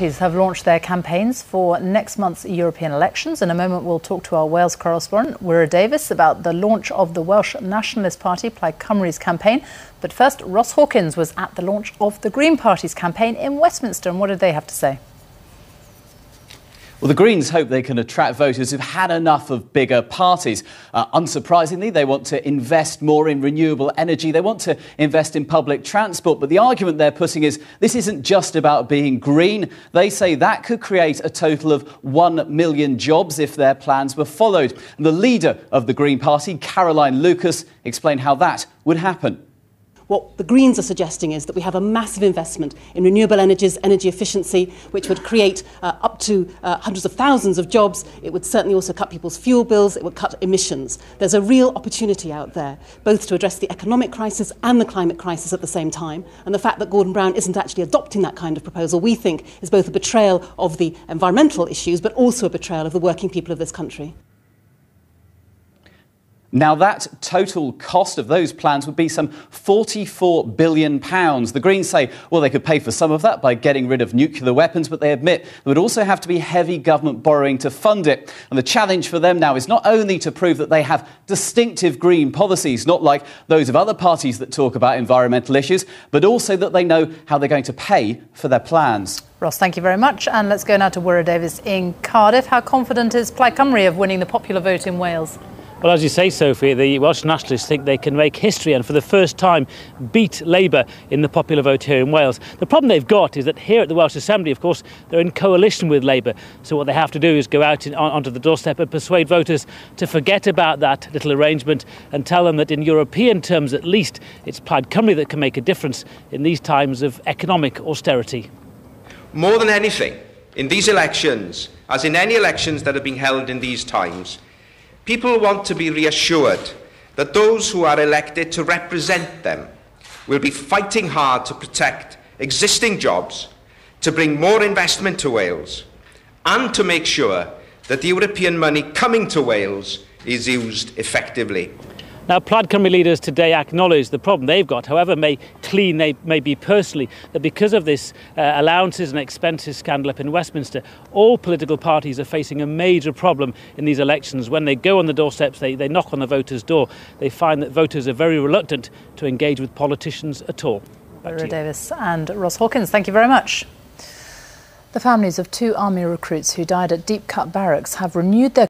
Parties have launched their campaigns for next month's European elections. In a moment, we'll talk to our Wales correspondent, Wira Davis, about the launch of the Welsh Nationalist Party, Plaid Cymru's campaign. But first, Ross Hawkins was at the launch of the Green Party's campaign in Westminster. And what did they have to say? Well, the Greens hope they can attract voters who've had enough of bigger parties. Unsurprisingly, they want to invest more in renewable energy. They want to invest in public transport. But the argument they're putting is this isn't just about being green. They say that could create a total of 1 million jobs if their plans were followed. And the leader of the Green Party, Caroline Lucas, explained how that would happen. What the Greens are suggesting is that we have a massive investment in renewable energies, energy efficiency, which would create up to hundreds of thousands of jobs. It would certainly also cut people's fuel bills. It would cut emissions. There's a real opportunity out there, both to address the economic crisis and the climate crisis at the same time. And the fact that Gordon Brown isn't actually adopting that kind of proposal, we think, is both a betrayal of the environmental issues, but also a betrayal of the working people of this country. Now, that total cost of those plans would be some £44 billion. The Greens say, well, they could pay for some of that by getting rid of nuclear weapons, but they admit there would also have to be heavy government borrowing to fund it. And the challenge for them now is not only to prove that they have distinctive green policies, not like those of other parties that talk about environmental issues, but also that they know how they're going to pay for their plans. Ross, thank you very much. And let's go now to Wira Davis in Cardiff. How confident is Plaid Cymru of winning the popular vote in Wales? Well, as you say, Sophie, the Welsh Nationalists think they can make history and for the first time beat Labour in the popular vote here in Wales. The problem they've got is that here at the Welsh Assembly, of course, they're in coalition with Labour. So what they have to do is go out onto the doorstep and persuade voters to forget about that little arrangement and tell them that in European terms at least, it's Plaid Cymru that can make a difference in these times of economic austerity. More than anything, in these elections, as in any elections that have been held in these times, people want to be reassured that those who are elected to represent them will be fighting hard to protect existing jobs, to bring more investment to Wales, and to make sure that the European money coming to Wales is used effectively. Now, Plaid Cymru leaders today acknowledge the problem they've got, however may be personally, that because of this allowances and expenses scandal up in Westminster, all political parties are facing a major problem in these elections. When they go on the doorsteps, they knock on the voters' door, they find that voters are very reluctant to engage with politicians at all. Wira Davis and Ross Hawkins, thank you very much. The families of 2 army recruits who died at Deep Cut Barracks have renewed their